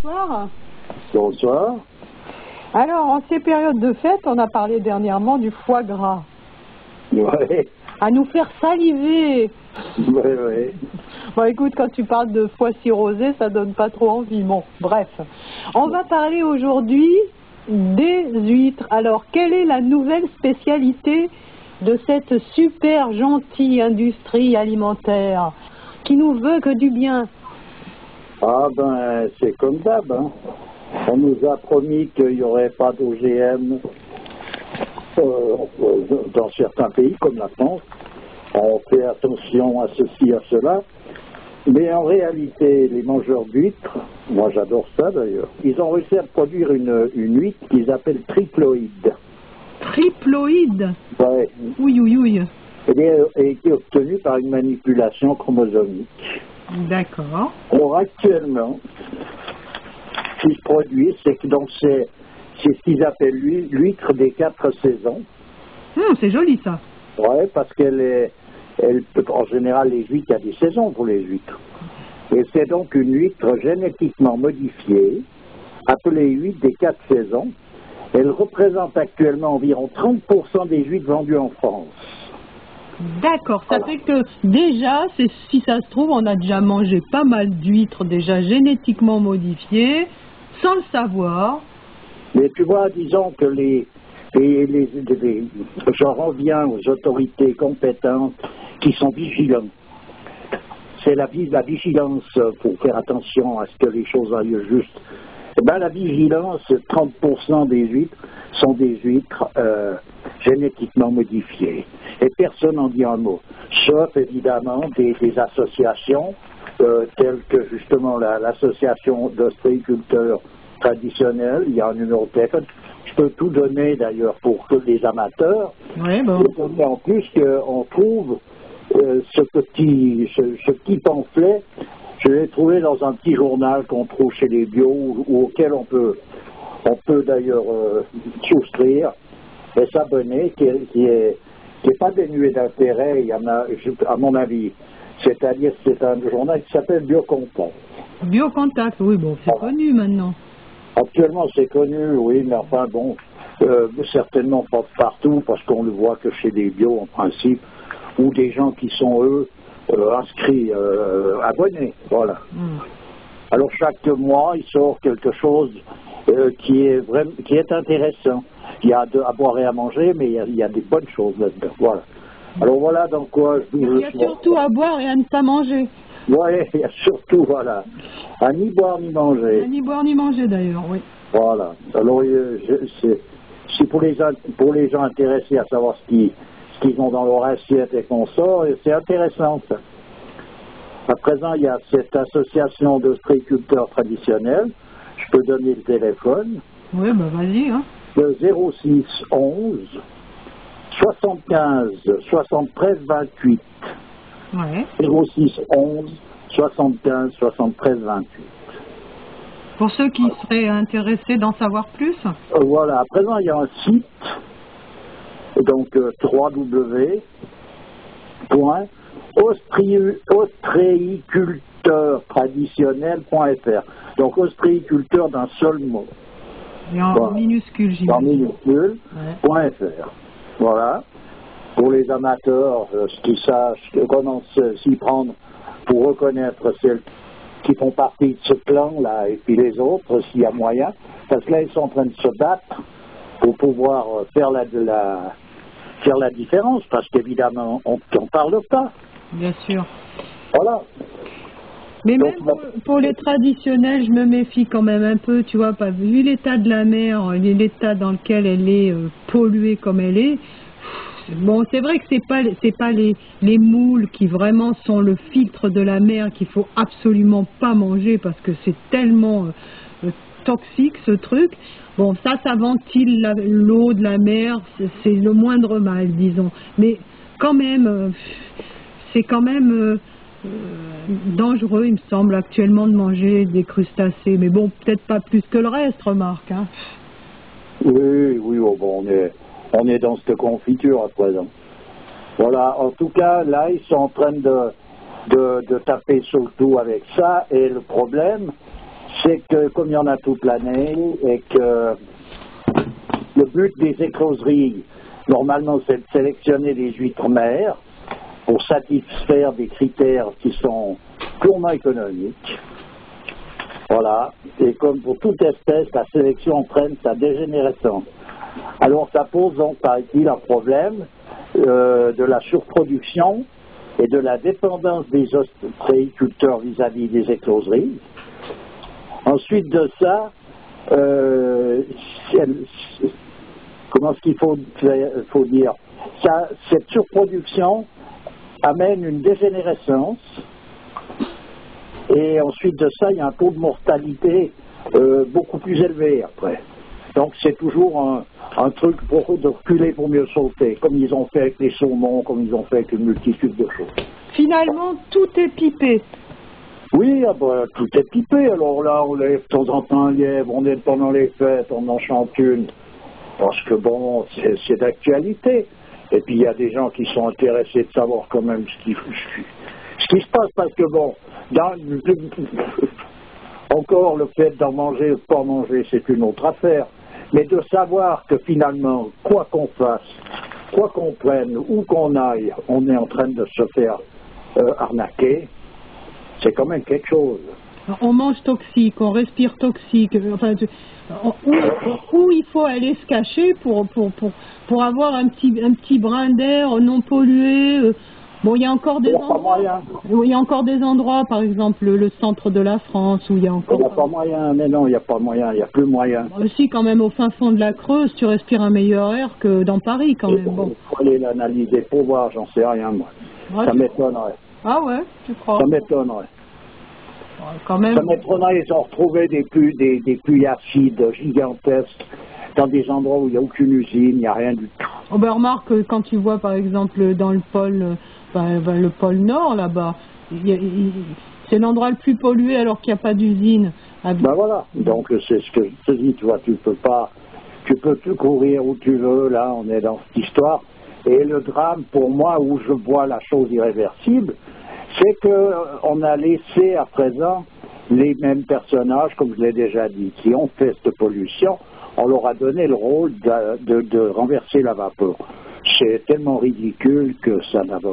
bonsoir. Bonsoir. Alors, en ces périodes de fête, on a parlé dernièrement du foie gras. Ouais. À nous faire saliver. Ouais. Bon, écoute, quand tu parles de foie cirrhosé, ça donne pas trop envie. Bon, bref. On va parler aujourd'hui des huîtres. Alors, quelle est la nouvelle spécialité de cette super gentille industrie alimentaire qui nous veut que du bien? Ah ben, c'est comme d'hab, hein. On nous a promis qu'il n'y aurait pas d'OGM dans certains pays comme la France. On fait attention à ceci, à cela. Mais en réalité, les mangeurs d'huîtres, moi j'adore ça d'ailleurs, ils ont réussi à produire une huître qu'ils appellent triploïde. Triploïde? Ouais. Oui, oui, oui. Elle a été obtenue par une manipulation chromosomique. D'accord. Or, actuellement, ce qui se produit, c'est que donc c'est ce qu'ils appellent l'huître des 4 saisons. C'est joli ça. Ouais, parce en général, les huîtres, il y a des saisons pour les huîtres. Et c'est donc une huître génétiquement modifiée, appelée huître des 4 saisons. Elle représente actuellement environ 30% des huîtres vendues en France. D'accord, ça fait que déjà, si ça se trouve, on a déjà mangé pas mal d'huîtres déjà génétiquement modifiées, sans le savoir. Mais tu vois, disons que j'en reviens aux autorités compétentes qui sont vigilantes. C'est la vigilance pour faire attention à ce que les choses aillent juste. Eh bien, la vigilance, 30% des huîtres sont des huîtres génétiquement modifiées. Et personne n'en dit un mot. Sauf évidemment des associations telles que justement l'association d'ostréiculteurs traditionnels. Il y a un numéro de téléphone. Je peux tout donner d'ailleurs pour que les amateurs. Oui, bon. Et en plus qu'on trouve ce petit pamphlet. Je l'ai trouvé dans un petit journal qu'on trouve chez les bio ou auquel on peut d'ailleurs souscrire et s'abonner, qui est pas dénué d'intérêt. Il y en a, à mon avis, c'est-à-dire c'est un journal qui s'appelle Biocontact. Biocontact, oui, bon, c'est connu maintenant. Actuellement, c'est connu, oui, mais enfin bon, certainement pas partout parce qu'on le voit que chez les bio en principe, ou des gens qui sont eux inscrits, abonnés, voilà. Alors chaque mois, il sort quelque chose qui est intéressant. Il y a à boire et à manger, mais il y a des bonnes choses là-dedans, voilà. Alors voilà dans quoi il y a surtout à boire et à ne pas manger. Oui, il y a surtout, voilà, à ni boire ni manger. À ni boire ni manger d'ailleurs, oui. Voilà. Alors c'est pour les gens intéressés à savoir ce qu'ils ont dans leur assiette et qu'on sort, et c'est intéressant ça. À présent, il y a cette association d'ostréiculteurs traditionnels. Je peux donner le téléphone. Oui, ben vas-y. Hein. Le 06 11 75 73 28. Ouais. 06 11 75 73 28. Pour ceux qui seraient intéressés d'en savoir plus. Voilà. À présent, il y a un site. Donc www.ostréiculteurstraditionnel.fr. Donc ostréiculteur d'un seul mot. Et en voilà. minuscule, j'imagine. En minuscule, ouais. .fr. Voilà. Pour les amateurs qui sachent comment s'y prendre pour reconnaître celles qui font partie de ce clan-là et puis les autres, s'il y a moyen. Parce que là, ils sont en train de se battre pour pouvoir faire la différence, parce qu'évidemment, on n'en parle pas. Bien sûr. Voilà. Mais donc, même pour les traditionnels, je me méfie quand même un peu, tu vois, pas vu l'état de la mer, l'état dans lequel elle est polluée comme elle est. Bon, c'est vrai que c'est pas les moules qui vraiment sont le filtre de la mer qu'il faut absolument pas manger parce que c'est tellement toxique ce truc. Bon, ça ventile l'eau de la mer, c'est le moindre mal, disons. Mais quand même, c'est quand même dangereux, il me semble, actuellement de manger des crustacés. Mais bon, peut-être pas plus que le reste, remarque. Hein. Oui, oh, bon, on est dans cette confiture à présent. Voilà, en tout cas, là, ils sont en train de taper sur le tout avec ça. Et le problème, c'est que comme il y en a toute l'année et que le but des écloseries, normalement, c'est de sélectionner des huîtres mères pour satisfaire des critères qui sont purement économiques. Voilà. Et comme pour toute espèce, la sélection entraîne sa dégénérescence. Alors ça pose donc, paraît-il, un problème de la surproduction et de la dépendance des ostréiculteurs vis-à-vis des écloseries. Ensuite de ça, comment est-ce qu'il faut dire ça, cette surproduction amène une dégénérescence et ensuite de ça, il y a un taux de mortalité beaucoup plus élevé après. Donc c'est toujours un truc pour de reculer pour mieux sauter, comme ils ont fait avec les saumons, comme ils ont fait avec une multitude de choses. Finalement, tout est pipé. Oui, tout est pipé. Alors là, on lève de temps en temps un lièvre, on est pendant les fêtes, on en chante une. Parce que bon, c'est d'actualité. Et puis il y a des gens qui sont intéressés de savoir quand même ce qui se passe, parce que bon, encore le fait d'en manger ou de pas manger, c'est une autre affaire. Mais de savoir que finalement, quoi qu'on fasse, quoi qu'on prenne, où qu'on aille, on est en train de se faire arnaquer, c'est quand même quelque chose. On mange toxique, on respire toxique. Enfin, où il faut aller se cacher pour avoir un petit brin d'air non pollué. Bon, il y a encore des endroits. Il y a encore des endroits, par exemple le centre de la France, où il y a encore. Il n'y a pas moyen, mais non, il n'y a pas moyen, il n'y a plus moyen. Aussi, quand même, au fin fond de la Creuse, tu respires un meilleur air que dans Paris, quand même. Bon. Il faut aller l'analyser pour voir, j'en sais rien, moi. Ouais, ça m'étonnerait. Ah ouais, tu crois? Ça m'étonnerait. Ouais, quand même. Ça m'étonnerait, ils ont retrouvé des puits acides gigantesques dans des endroits où il n'y a aucune usine, il n'y a rien du tout. Oh ben remarque, quand tu vois, par exemple, dans le pôle. Le pôle Nord, là-bas, c'est l'endroit le plus pollué alors qu'il n'y a pas d'usine. Ben voilà, donc c'est ce que je te dis, tu vois, tu peux tout courir où tu veux, là, on est dans cette histoire. Et le drame, pour moi, où je vois la chose irréversible, c'est qu'on a laissé à présent les mêmes personnages, comme je l'ai déjà dit, qui ont fait cette pollution, on leur a donné le rôle de renverser la vapeur. C'est tellement ridicule que ça n'a pas...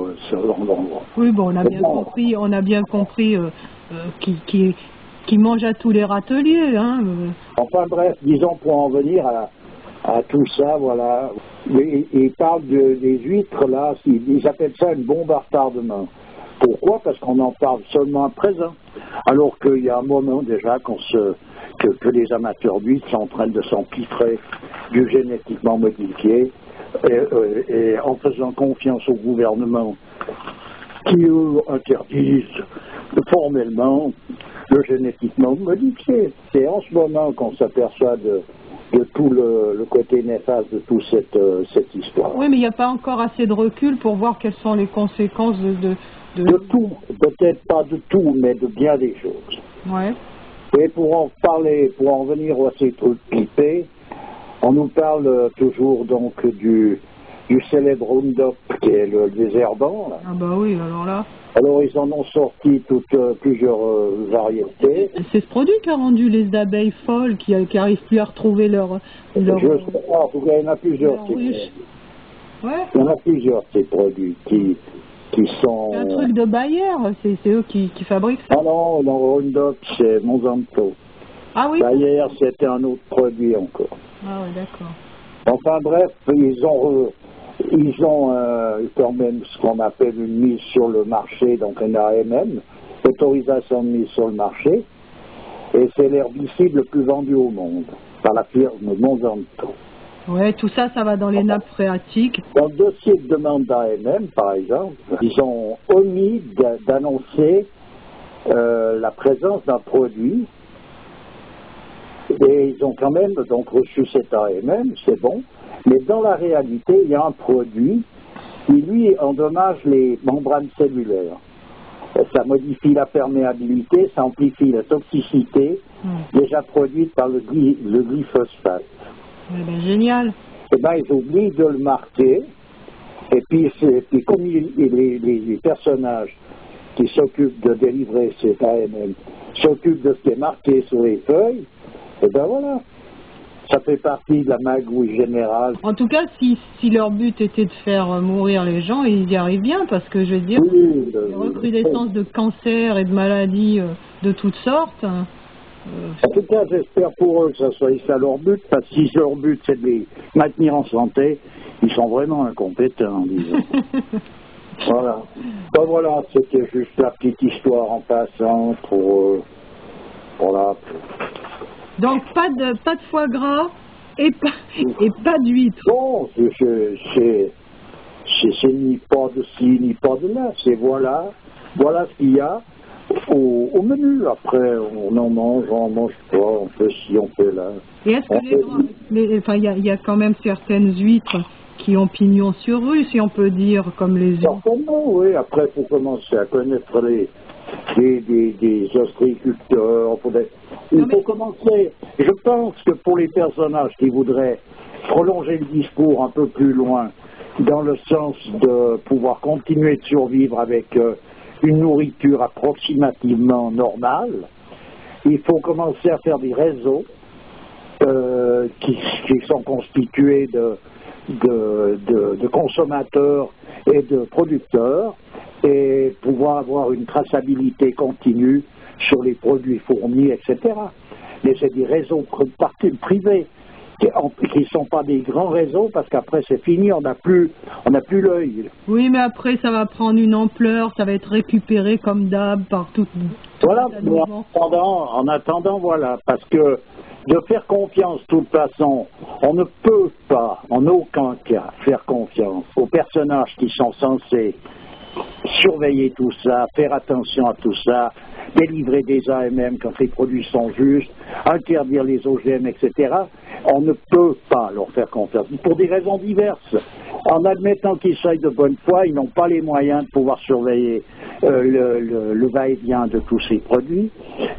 Oui, bon, on a bien compris qui mange à tous les râteliers. Hein. Enfin bref, disons pour en venir à tout ça, voilà. Ils parlent des huîtres, là, ils appellent ça une bombe à retardement. Pourquoi? Parce qu'on en parle seulement à présent. Alors qu'il y a un moment déjà que les amateurs d'huîtres sont en train de s'empiffrer du génétiquement modifié. Et en faisant confiance au gouvernement qui interdisent formellement le génétiquement modifié. C'est en ce moment qu'on s'aperçoit de tout le côté néfaste de toute cette histoire. Oui, mais il n'y a pas encore assez de recul pour voir quelles sont les conséquences de tout, peut-être pas de tout, mais de bien des choses. Ouais. Et pour en parler, pour en venir à ces trucs pipés, on nous parle toujours donc du célèbre Roundup qui est le désherbant. Là. Ah bah oui, alors là. Alors ils en ont sorti plusieurs variétés. C'est ce produit qui a rendu les abeilles folles, qui n'arrivent plus à retrouver leur... Je sais pas, en tout cas il y en a plusieurs. Ouais. Il y en a plusieurs ces produits qui sont... C'est un truc de Bayer, c'est eux qui fabriquent ça. Ah non, Roundup c'est Monsanto. Ah oui. Bayer c'était un autre produit encore. Ah oui, d'accord. Enfin bref, ils ont quand même ce qu'on appelle une mise sur le marché, donc un AMM, autorisation de mise sur le marché, et c'est l'herbicide le plus vendu au monde, par la firme Monsanto. Ouais, tout ça, ça va dans les nappes phréatiques. Dans le dossier de demande d'AMM, par exemple, ils ont omis d'annoncer la présence d'un produit. Et ils ont quand même donc reçu cet AMM, c'est bon, mais dans la réalité, il y a un produit qui, lui, endommage les membranes cellulaires. Ça modifie la perméabilité, ça amplifie la toxicité déjà produite par le glyphosate. Ben, génial. Eh bien, ils oublient de le marquer, et puis comme les personnages qui s'occupent de délivrer cet AMM s'occupent de ce qui est marqué sur les feuilles, et ben voilà. Ça fait partie de la magouille générale. En tout cas, si leur but était de faire mourir les gens, ils y arrivent bien, parce que je veux dire, Oui, les recrudescences de cancer et de maladies de toutes sortes. En tout cas, j'espère pour eux que ça soit ça leur but, parce que si leur but c'est de les maintenir en santé, ils sont vraiment incompétents, disons. Voilà. Ben voilà, c'était juste la petite histoire en passant pour... voilà. Donc pas de foie gras et pas d'huître. Bon, c'est ni pas de ci, ni pas de là. C'est voilà ce qu'il y a au menu. Après, on en mange pas, on fait ci, on fait là. Et est-ce que enfin, il y a quand même certaines huîtres qui ont pignon sur rue, si on peut dire, comme les autres. Certainement, oui. Après, il faut commencer à connaître des ostréiculteurs. Il faut commencer. Je pense que pour les personnages qui voudraient prolonger le discours un peu plus loin, dans le sens de pouvoir continuer de survivre avec une nourriture approximativement normale, il faut commencer à faire des réseaux qui sont constitués de consommateurs et de producteurs, et pouvoir avoir une traçabilité continue sur les produits fournis, etc. Mais c'est des réseaux privés qui ne sont pas des grands réseaux, parce qu'après c'est fini, on n'a plus l'œil. Oui, mais après ça va prendre une ampleur, ça va être récupéré comme d'hab par tout. Voilà, en attendant, voilà, parce que de faire confiance, de toute façon, on ne peut pas, en aucun cas, faire confiance aux personnages qui sont censés surveiller tout ça, faire attention à tout ça, délivrer des AMM quand les produits sont justes, interdire les OGM, etc. On ne peut pas leur faire confiance, pour des raisons diverses. En admettant qu'ils soient de bonne foi, ils n'ont pas les moyens de pouvoir surveiller le va-et-vient de tous ces produits.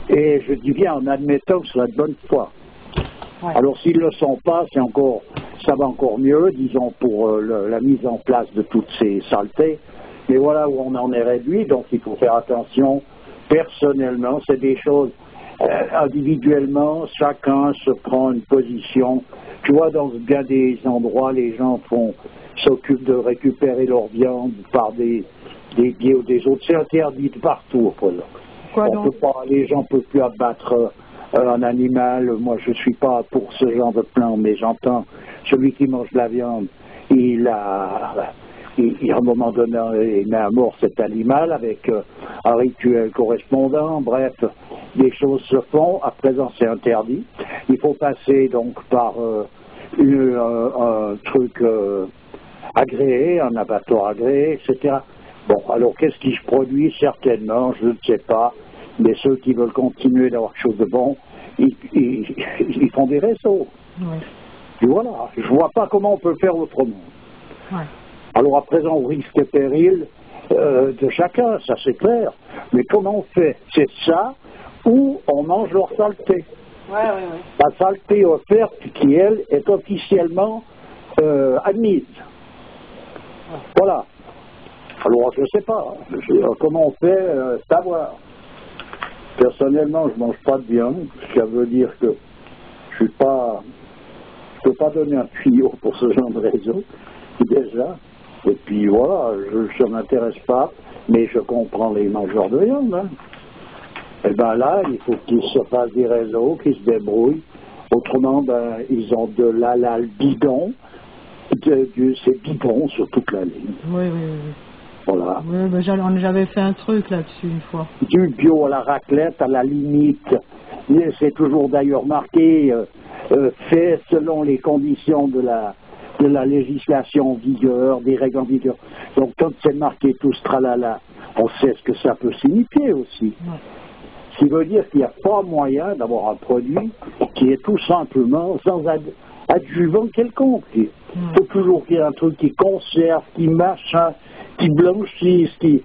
Et je dis bien en admettant que ce soit de bonne foi. Ouais. Alors s'ils ne le sont pas, ça va encore mieux, disons, pour la mise en place de toutes ces saletés. Mais voilà où on en est réduit, donc il faut faire attention. Personnellement, c'est des choses, individuellement, chacun se prend une position. Tu vois, dans bien des endroits, les gens s'occupent de récupérer leur viande par des biais ou des autres. C'est interdit de partout. Les gens ne peuvent plus abattre un animal. Moi, je ne suis pas pour ce genre de plan, mais j'entends celui qui mange de la viande, à un moment donné, il met à mort cet animal avec un rituel correspondant. Bref, des choses se font. À présent, c'est interdit. Il faut passer donc par un truc agréé, un abattoir agréé, etc. Bon, alors qu'est-ce qui se produit? Certainement, je ne sais pas. Mais ceux qui veulent continuer d'avoir quelque chose de bon, ils font des réseaux. Ouais. Et voilà, je ne vois pas comment on peut faire autrement. Ouais. Alors à présent, au risque et péril de chacun, ça c'est clair. Mais comment on fait? C'est ça ou on mange leur saleté. Ouais. La saleté offerte qui, elle, est officiellement admise. Ouais. Voilà. Alors je ne sais pas. Comment on fait savoir. Personnellement, je ne mange pas de viande. Ça veut dire que je ne peux pas donner un tuyau pour ce genre de réseau, déjà. Et puis voilà, je ne m'intéresse pas, mais je comprends les mangeurs de viande. Hein. Et bien là, il faut qu'ils se fassent des réseaux, qu'ils se débrouillent. Autrement, ils ont de l'halal bidon. C'est bidon sur toute la ligne. Oui. Voilà. Oui, j'avais fait un truc là-dessus une fois. Du bio à la raclette, à la limite. C'est toujours d'ailleurs marqué, fait selon les conditions de la législation en vigueur, des règles en vigueur. Donc quand c'est marqué tout ce tralala, on sait ce que ça peut signifier aussi. Ouais. Ce qui veut dire qu'il n'y a pas moyen d'avoir un produit qui est tout simplement sans adjuvant quelconque. Il faut toujours qu'il y ait un truc qui conserve, qui machin, qui blanchisse, qui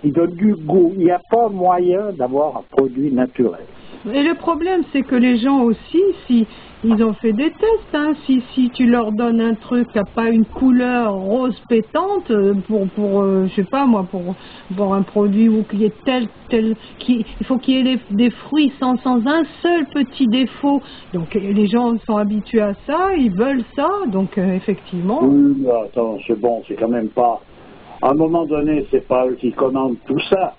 donne du goût. Il n'y a pas moyen d'avoir un produit naturel. Et le problème, c'est que les gens aussi, si ils ont fait des tests, hein, si tu leur donnes un truc qui n'a pas une couleur rose pétante, je sais pas moi, pour un produit où il y ait il faut qu'il y ait des fruits sans un seul petit défaut. Donc les gens sont habitués à ça, ils veulent ça, donc effectivement. Oui, mais attends, c'est bon, c'est quand même pas. À un moment donné, c'est pas eux qui commandent tout ça.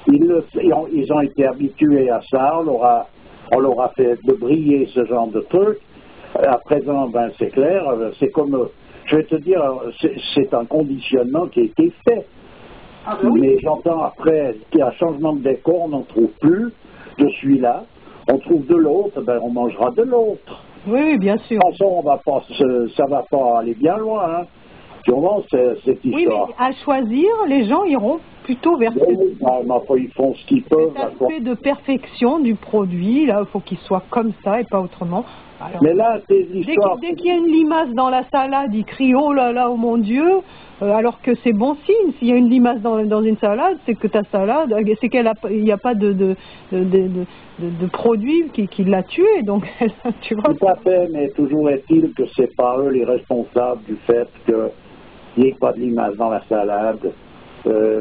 Ils ont été habitués à ça, on leur a fait de briller ce genre de truc. À présent, ben, c'est clair, c'est comme, je vais te dire, c'est un conditionnement qui a été fait. Ah ben oui. Mais j'entends après qu'il y a un changement de décor, on n'en trouve plus de celui-là, on trouve de l'autre, ben, on mangera de l'autre. Oui, bien sûr. De toute façon, ça va pas aller bien loin, hein. Tu vois, cette histoire. Oui, mais à choisir, les gens iront plutôt vers ils font ce qu'ils peuvent. cet aspect de perfection du produit. Là, il faut qu'il soit comme ça et pas autrement. Alors, mais là, c'est l'histoire. Dès qu'il y a une limace dans la salade, ils crient oh là là, oh mon Dieu, alors que c'est bon signe. S'il y a une limace dans une salade, c'est que ta salade, c'est il n'y a pas de produit qui l'a tué. Donc, tu vois. Tout à fait, mais toujours est-il que c'est pas eux les responsables du fait qu'il n'y ait pas de limace dans la salade,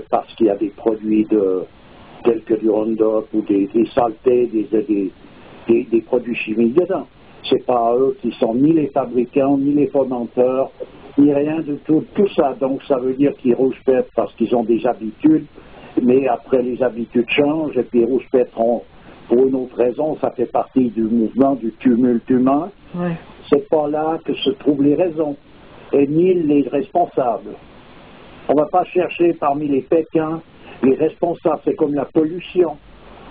parce qu'il y a des produits tels que du Roundup ou des saletés, des produits chimiques dedans. C'est pas eux qui sont ni les fabricants, ni les fomenteurs, ni rien de tout ça. Donc ça veut dire qu'ils rouspètent parce qu'ils ont des habitudes, mais après les habitudes changent et puis ils rouspèteront pour une autre raison. Ça fait partie du mouvement du tumulte humain. Ouais. C'est pas là que se trouvent les raisons et ni les responsables. On ne va pas chercher parmi les Pékins les responsables. C'est comme la pollution.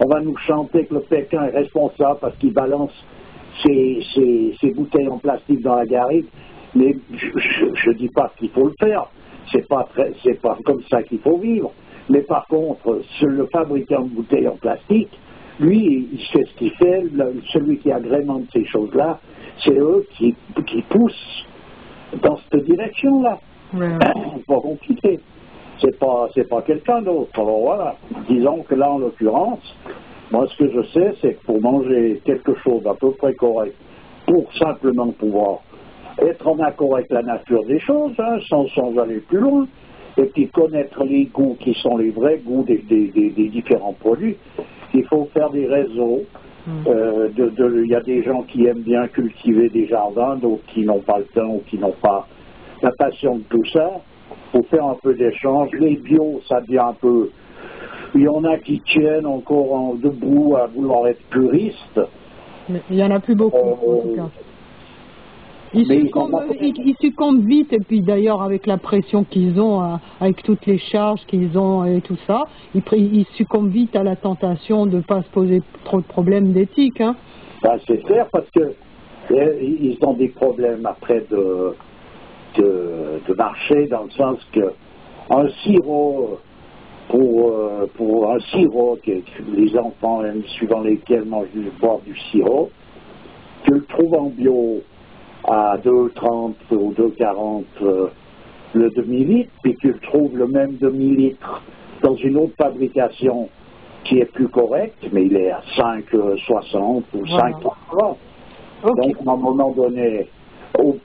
On va nous chanter que le Pékin est responsable parce qu'il balance ses bouteilles en plastique dans la garrigue, mais je ne dis pas qu'il faut le faire, c'est pas comme ça qu'il faut vivre, mais par contre, le fabricant de bouteilles en plastique, lui, il sait ce qu'il fait, celui qui agrémente ces choses-là, c'est eux qui poussent dans cette direction-là. Ouais. Pas compliqué. C'est pas quelqu'un d'autre. Alors voilà, disons que là, en l'occurrence, moi, ce que je sais, c'est que pour manger quelque chose d'à peu près correct, pour simplement pouvoir être en accord avec la nature des choses, hein, sans aller plus loin, et puis connaître les goûts qui sont les vrais goûts des différents produits, il faut faire des réseaux. Il y a des gens qui aiment bien cultiver des jardins, d'autres qui n'ont pas le temps ou qui n'ont pas la passion de tout ça. Il faut faire un peu d'échange. Les bio, ça devient un peu... Il y en a qui tiennent encore debout à vouloir être puristes. Mais il n'y en a plus beaucoup, en tout cas. Ils succombent vite, et puis d'ailleurs, avec la pression qu'ils ont, avec toutes les charges qu'ils ont et tout ça, ils succombent vite à la tentation de ne pas se poser trop de problèmes d'éthique. Hein. Ben, c'est clair, parce que ils ont des problèmes après de marché, dans le sens que un sirop... Pour un sirop que les enfants aiment, suivant lesquels boivent du sirop, tu le trouves en bio à 2,30 ou 2,40 le demi-litre, puis tu le trouves le même demi-litre dans une autre fabrication qui est plus correcte, mais il est à 5,60 ou 5,30. Okay. Donc, à un moment donné, au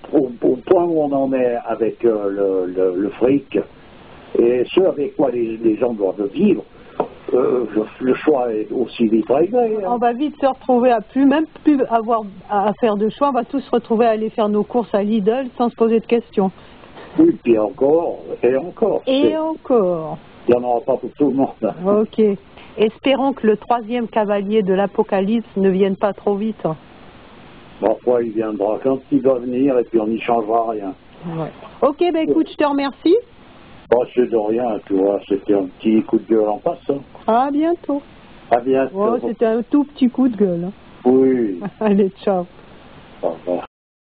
point où on en est avec le fric, et ce avec quoi les gens doivent vivre, le choix est aussi vite réglé. On va vite se retrouver même plus avoir à faire de choix, on va tous se retrouver à aller faire nos courses à Lidl sans se poser de questions. Oui, puis encore, et encore. Et encore. Il n'y en aura pas pour tout le monde. Ok. Espérons que le 3e cavalier de l'Apocalypse ne vienne pas trop vite. Parfois, il viendra quand il doit venir et puis on n'y changera rien. Ouais. Ok, ben écoute, je te remercie. Bon, c'est de rien, tu vois, c'était un petit coup de gueule en passant. À bientôt. À bientôt. Oh, c'était un tout petit coup de gueule. Hein. Oui. Allez, ciao. Au revoir.